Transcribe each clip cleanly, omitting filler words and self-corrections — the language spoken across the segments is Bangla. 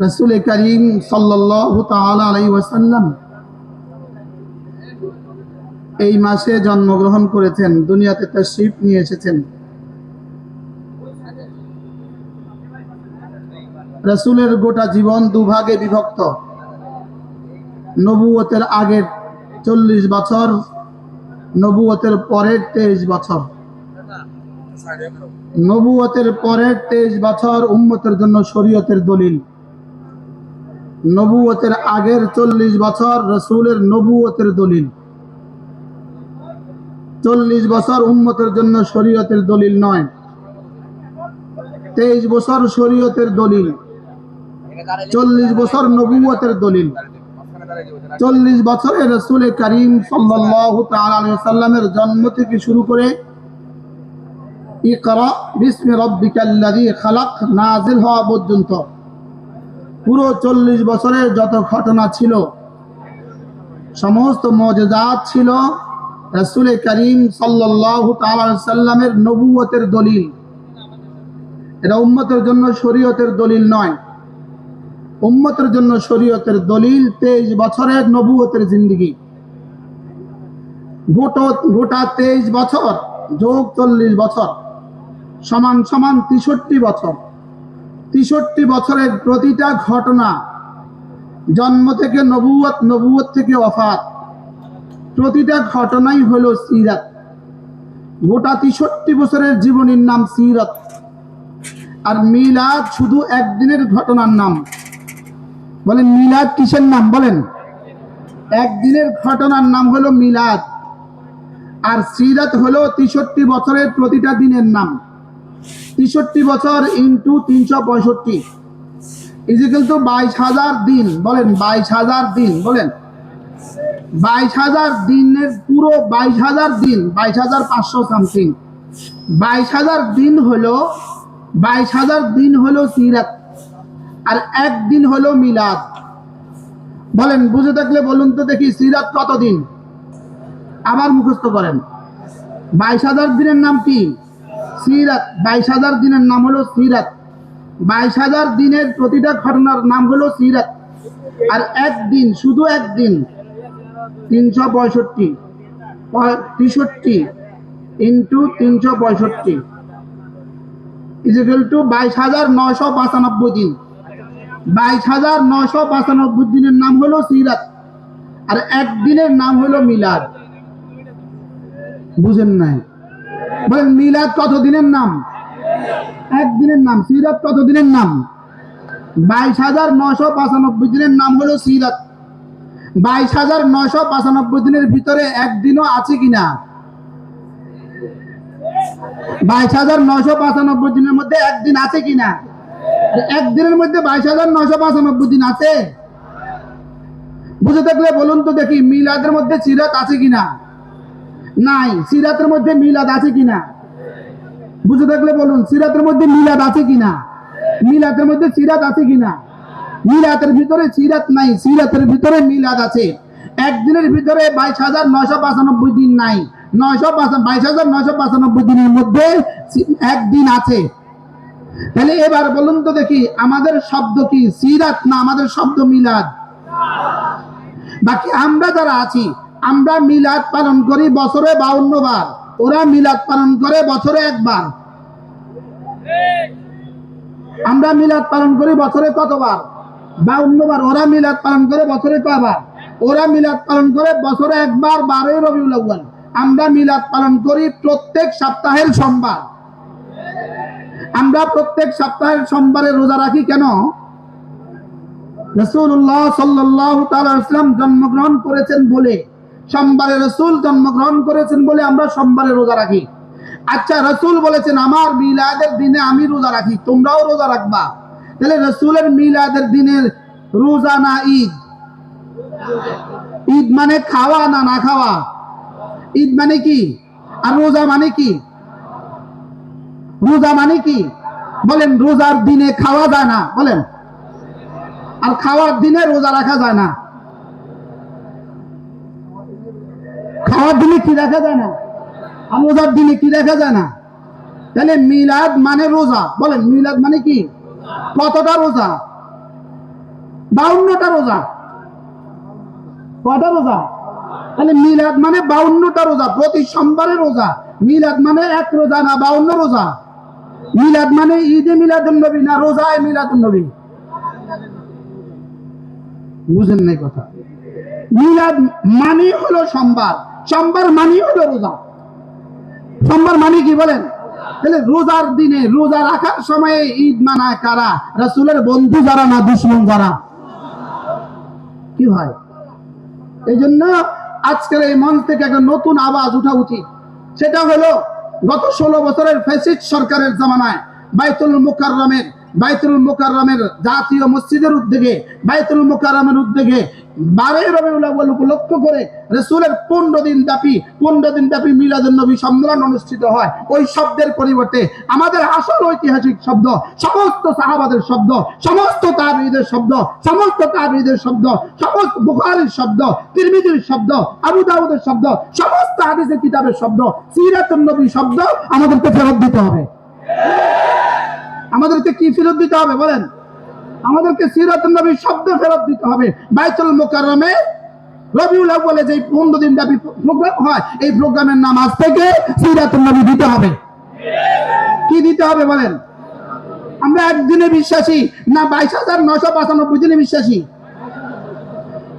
রাসূল করিম সাল্লাল্লাহু তাআলা আলাইহি ওয়াসাল্লাম এই মাসে জন্মগ্রহণ করেছেন, দুনিয়াতে তাশরীফ নিয়ে এসেছেন। রাসূলের গোটা জীবন দুভাগে বিভক্ত। নবুয়তের আগের 40 বছর, নবুয়তের পরের 23 বছর। নবুয়তের পরের 23 বছর উম্মতের জন্য শরীয়তের দলিল। নবুয়তের আগের 40 বছর রাসূলের নবুয়তের দলিল। 40 বছর উম্মতের জন্য শরীয়তের দলিল নয়, 23 বছর শরীয়তের দলিল, 40 বছর নবুয়তের দলিল। 40 বছরে রাসূল করিম সাল্লাল্লাহু তাআলা আলাইহি ওয়াসাল্লামের জন্ম থেকে শুরু করে ইকরা বিসমি রাব্বিকাল্লাযী খালাক নাযিল হওয়া পর্যন্ত পুরো 40 বছরের যত ঘটনা ছিল, সমস্ত মুজিজাত ছিল রাসূল করিম সাল্লাল্লাহু তাআলা আলাইহি ওয়াসাল্লামের নবুয়তের দলিল। এটা উম্মতের জন্য শরীয়তের দলিল নয়। উম্মতের জন্য শরীয়তের দলিল 23 বছরের নবুয়তের জিন্দেগি। গোটা 23 বছর যোগ 40 বছর সমান 63 বছর। 63 বছরের প্রতিটা ঘটনা, জন্ম থেকে নবুয়ত, নবুয়ত থেকে ওয়াফাত, প্রতিটা ঘটনাই হলো সিরাত। গোটা 63 বছরের জীবনীর নাম সিরাত। আর মিলাদ শুধু একদিনের ঘটনার নাম। বলেন মিলাদ কিসের নাম? বলেন একদিনের ঘটনার নাম হলো মিলাদ। আর সিরাত হলো 63 বছরের প্রতিটা দিনের নাম। 63 বছর ইন্টু 365 ইজিক্যাল টু 22,000 দিন। বলেন 22,000 দিন। বলেন 22,000 দিনের পুরো 22,000 দিন, 22,500 সামথিং। 22,000 দিন হলো 22,000 দিন হলো সিরাত, আর একদিন হলো মিলাদ। বলেন বুঝে থাকলে বলুন তো দেখি, সিরাত কত দিন? আবার মুখস্থ করেন। 22,000 দিনের নাম কি? সিরাত। 22,000 দিনের নাম হলো সিরাত। 22,000 দিনের প্রতিটা ঘটনার নাম হলো সিরাত। আর একদিন, শুধু একদিন 365 63 ইন্টু 365 ইজিক্যাল টু 22,995 দিন। 22,995 দিনের নাম হলো সিরাত, আর একদিনের নাম হলো মিলাদ। বুঝেন নাই? বলেন মিলাদ কত দিনের নাম? একদিনের নাম। সিরাত কত দিনের নাম? 22,995 দিনের নাম হলো সিরাত। 22,995 দিনের ভিতরে একদিনও আছে কিনা? 22,995 দিনের মধ্যে একদিন আছে কিনা? একদিনের মধ্যে 22,995 দিন আছে? বুঝে থাকলে বলুন তো দেখি, মিলাদের মধ্যে সিরাত আছে কিনা? নাই। সিরাতের মধ্যে মিলাদ আছে কিনা? বুঝে থাকলে বলুন, সিরাতের মধ্যে মিলাদ আছে কিনা? মিলাদের মধ্যে সিরাত আছে কিনা? মিলাদের ভিতরে সিরাত নাই, সিরাতের ভিতরে মিলাদ আছে। একদিনের ভিতরে 22,995 দিন নাই, 22,995 দিনের মধ্যে একদিন আছে। তাহলে এবার বলুন তো দেখি, আমাদের শব্দ কি সিরাত না আমাদের শব্দ মিলাদ? বাকি আমরা যারা আছি, আমরা মিলাদ পালন করি বছরে 52 বার, ওরা মিলাদ পালন করে বছরে একবার। আমরা মিলাদ পালন করি বছরে কতবার? 52 বার। ওরা মিলাদ পালন করে বছরে কয়বার? ওরা মিলাদ পালন করে বছরে একবার, 12 রবিউল আউয়াল। আমরা মিলাদ পালন করি প্রত্যেক সপ্তাহের সোমবার। আমরা প্রত্যেক সপ্তাহের সোমবারে রোজা রাখি কেন? রাসূলুল্লাহ সাল্লাল্লাহু তাআলা আলাইহি ওয়াসাল্লাম জন্মগ্রহণ করেছেন বলে, সোমবারে রাসূল জন্মগ্রহণ করেছেন বলে আমরা সোমবারে রোজা রাখি। আচ্ছা, রাসূল বলেছেন আমার মিলাদের দিনে আমি রোজা রাখি, তোমরাও রোজা রাখবা। তাহলে রাসূলের মিলাদের দিনের রোজা না ঈদ? ঈদ মানে খাওয়া না না খাওয়া? ঈদ মানে কি? আর রোজা মানে কি? রোজা মানে কি? বলেন রোজার দিনে খাওয়া যায় না, বলেন। আর খাওয়ার দিনে রোজা রাখা যায় না। খাওয়ার দিনে কি রাখা যায় না? আর রোজার দিনে কি রাখা যায় না? তাহলে মিলাদ মানে রোজা। বলেন মিলাদ মানে কি? কতটা রোজা? 52টা রোজা। কয়টা রোজা? তাহলে মিলাদ মানে 52টা রোজা, প্রতি সোমবারে রোজা। মিলাদ মানে এক রোজা না 52 রোজা। মিলাদ মানে ঈদে মিলাদুন নবী না রোজায় মিলাদুন নবী? বুঝেন নাই কথা। মিলাদ মানে হলো সোমবার, সোমবার মানে হলো রোজা। সোমবার মানে কি বলেন? তাহলে রোজার দিনে, রোজা রাখার সময়ে ঈদ মানায় কারা? রাসূলের বন্ধু যারা না দুশমন যারা? কি হয়? এই জন্য আজকের এই মঞ্চ থেকে একটা নতুন আওয়াজ উঠা উচিত। সেটা হলো গত 16 বছরের ফ্যাসিস্ট সরকারের জামানায় বাইতুল মুকাররমের জাতীয় মসজিদের উদ্যোগে, বাইতুল মুকাররমের উদ্যোগে 12 রবিউল আউয়াল উপলক্ষ করে রাসূলের 15 দিন ব্যাপী মিলাদুন নবী সম্মেলন অনুষ্ঠিত হয়। ওই শব্দের পরিবর্তে আমাদের আসল ঐতিহাসিক শব্দ, সমস্ত সাহাবাদের শব্দ, সমস্ত তাবেঈদের শব্দ, সমস্ত বুখারীর শব্দ, তিরমিজির শব্দ, আবু দাউদের শব্দ, সমস্ত হাদিসের কিতাবের শব্দ, সিরাতুন নবী শব্দ আমাদেরকে ফেরত দিতে হবে। আমাদেরকে কি ফেরত দিতে হবে বলেন? আমাদেরকে সিরাতুন নবী শব্দ ফেরত দিতে হবে। বাইতুল মুকাররমে রবিউল আউয়ালে যে 15 দিন ব্যাপী প্রোগ্রাম হয়, এই প্রোগ্রামের নাম আজ থেকে সিরাতুন নবী দিতে হবে। কি দিতে হবে বলেন? আমরা একদিনে বিশ্বাসী না 22,995 দিনে বিশ্বাসী?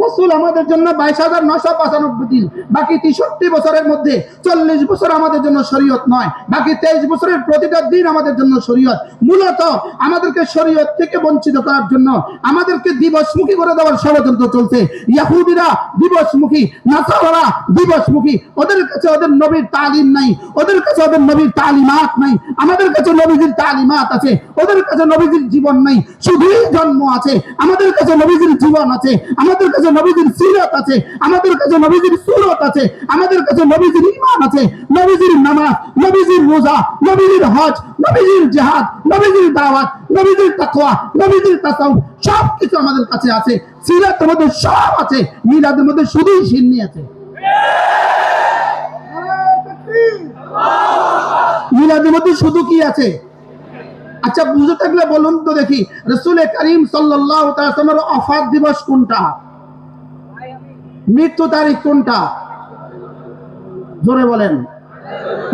রাসূল আমাদের জন্য 22,995 দিন, বাকি 63 বছরের মধ্যে 40 বছর আমাদের জন্য শরীয়ত নয়, বাকি 23 বছরের প্রতিটা দিন আমাদের জন্য শরীয়ত। মূলত আমাদেরকে শরীয়ত থেকে বঞ্চিত করার জন্য আমাদেরকে দিবসমুখী করে দেওয়ার ষড়যন্ত্র চলছে। ইহুদিরা দিবসমুখী, নাসারারা দিবসমুখী। ওদের কাছে ওদের নবীর তালিম নাই, ওদের কাছে ওদের নবীর তালিমাত নাই। আমাদের কাছে নবীজির তালিমাত আছে, ওদের কাছে নবীজির জীবন নাই, শুধুই জন্ম আছে। আমাদের কাছে নবীজির জীবন আছে, আমাদের কাছে নবীজির সিরাত আছে, আমাদের কাছে নবীজির সুরত আছে, আমাদের কাছে নবীজির ঈমান আছে, নবীজির নামাজ, নবীজির রোজা, নবীজির হজ, নবীজির জিহাদ, নবীজির দাওয়াত, নবীজির তাকওয়া, নবীজির তাসাউফ, সব কিছু আমাদের কাছে আছে। সিরাতের মধ্যে সব আছে, মিলাদের মধ্যে শুধুই সিন্নি আছে। মিলাদের মধ্যে শুধু কি আছে? আচ্ছা বুঝে থাকলে বলুন তো দেখি, রাসূল করিম সাল্লাল্লাহু তাআলা সাল্লামের ওফাত দিবস কোনটা? মৃত্যু তারিখ কোনটা? জোরে বলেন।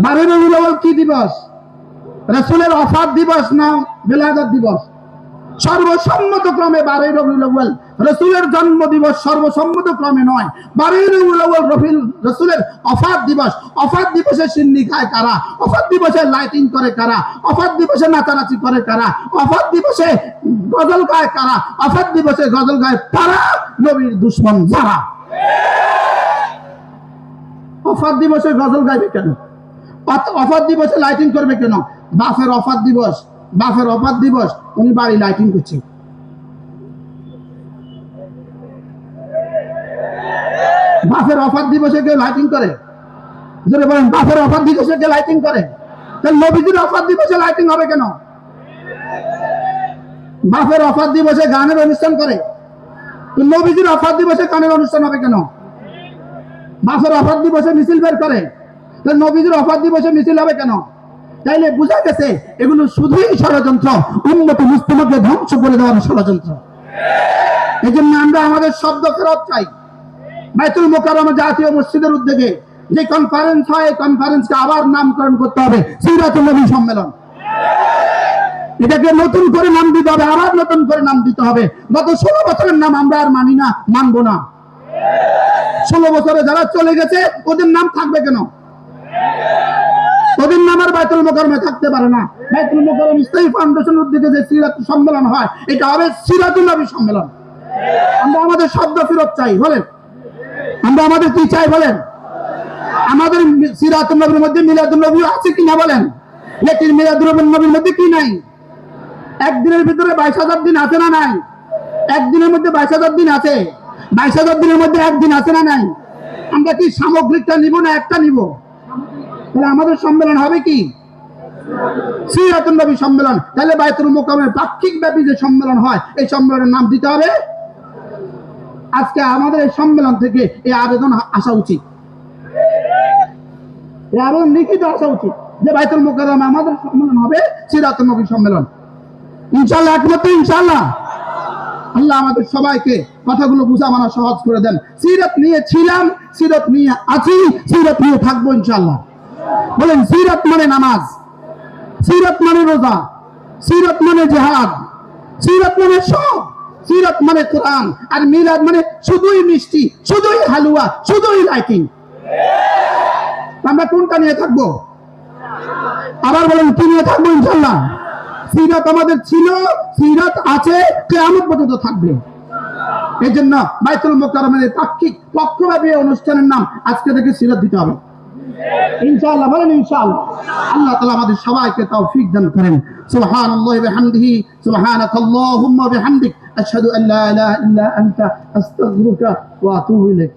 12 রবিউল আউয়াল কি দিবস? রাসূলের ওফাত দিবস না বেলাদত দিবস? সর্বসম্মত ক্রমে 12 রবিউল আউয়াল রাসূলের জন্ম দিবস, সর্বসম্মত ক্রমে নয়। 12 রবিউল আউয়াল রাসূলের ওফাত দিবস। ওফাত দিবসে সিন্নি খায় কারা? ওফাত দিবসে লাইটিং করে কারা? ওফাত দিবসে নাচানাচি করে কারা? ওফাত দিবসে গজল গায় কারা? ওফাত দিবসে গজল গায় তারা নবীর দুশমন যারা। ওফাত দিবসে গজল গাইবে কেন? ওফাত দিবসে লাইটিং করবে কেন? বাপের ওফাত দিবস, উনি বাড়ি লাইটিং করছে। বাপের ওফাত দিবসে কেউ লাইটিং করে? যদি বলেন বাপের ওফাত দিবসে কেউ লাইটিং করে, তাহলে নবীজির ওফাত দিবসে লাইটিং হবে কেন? বাপের ওফাত দিবসে গানের অনুষ্ঠান করে, নবীজির ওফাত দিবসে গানের অনুষ্ঠান হবে কেন? বাপের ওফাত দিবসে মিছিল বের করে, তাহলে নবীজির ওফাত দিবসে মিছিল হবে কেন? তাইলে বোঝা গেছে এগুলো শুধুই ষড়যন্ত্র, উম্মত মুসলিমকে ধ্বংস করে দেওয়ার ষড়যন্ত্র। এই জন্য আমরা আমাদের শব্দ ফেরত চাই। বাইতুল মুকাররমে জাতীয় মসজিদের উদ্যোগে যে কনফারেন্স হয়, এই কনফারেন্সকে আবার নামকরণ করতে হবে সিরাতুন নবী সম্মেলন। এটাকে নতুন করে নাম দিতে হবে, আবার নতুন করে নাম দিতে হবে। গত 16 বছরের নাম আমরা আর মানি না, মানবো না। 16 বছরে যারা চলে গেছে ওদের নাম থাকবে কেন? ওদের নাম আর বাইতুল মুকাররমে থাকতে পারে না। বাইতুল মুকাররম ইসলামী ফাউন্ডেশন উদ্যোগে যে সিরাত সম্মেলন হয়, এটা হবে সিরাতুন নবী সম্মেলন। আমরা আমাদের শব্দ ফেরত চাই বলেন। আমরা আমাদের কি চাই বলেন? আমাদের সিরাতুন নবীর মধ্যে মিলাদুন নবী আছে কিনা বলেন? লেকিন মিলাদুন নবীর মধ্যে কি নাই? একদিনের ভিতরে 22,000 দিন আছে না নাই? একদিনের মধ্যে 22,000 দিন আছে। 22,000 দিনের মধ্যে একদিন আছে না নাই? আমরা কি সামগ্রিকটা নিব না একটা নিব? তাহলে আমাদের সম্মেলন হবে কি? সিরাতুন নবী সম্মেলন। তাহলে বাইতুল মুকাররমের পাক্ষিক ব্যাপী যে সম্মেলন হয়, এই সম্মেলনের নাম দিতে হবে। আজকে আমাদের এই সম্মেলন থেকে এই আবেদন আসা উচিত, এই আবেদন লিখিত আসা উচিত যে বাইতুল মুকাররমে আমাদের সম্মেলন হবে সিরাতুন নবী সম্মেলন। ইনশাআল্লাহ, একমাত্র ইনশাআল্লাহ। আল্লাহ আমাদের সবাইকে কথাগুলো বুঝা মানা সহজ করে দেন। সিরাত নিয়ে ছিলাম, সিরাত নিয়ে আছি, সিরাত নিয়ে থাকবো ইনশাআল্লাহ। বলেন, সিরাত মানে নামাজ, সিরাত মানে রোজা, সিরাত মানে জিহাদ, সিরাত মানে সব, সিরাত মানে কোরআন, আর মিলাদ মানে শুধুই মিষ্টি, শুধুই হালুয়া, শুধুই লাইটিং। আমরা কোনটা নিয়ে থাকবো? আবার বলেন, কি নিয়ে থাকবো ইনশাআল্লাহ? সিরাত আমাদের ছিল, সিরাত আছে, কিয়ামত পর্যন্ত থাকবে। এই জন্য বাইতুল মুকাররমের তাৎক্ষিক পক্ষব্যাপী অনুষ্ঠানের নাম আজকে থেকে সিরাত দিতে হবে ইনশাআল্লাহ। বলেন ইনশাআল্লাহ। আল্লাহ তাআলা আমাদের সবাইকে তৌফিক দান করেন। সুবহানাল্লাহি ওয়া বিহামদিহি, সুবহানাকাল্লাহুম্মা ওয়া বিহামদিক, আশহাদু আল্লা ইলাহা ইল্লা আনতা, আস্তাগফিরুকা ওয়া আতুবু ইলাইক।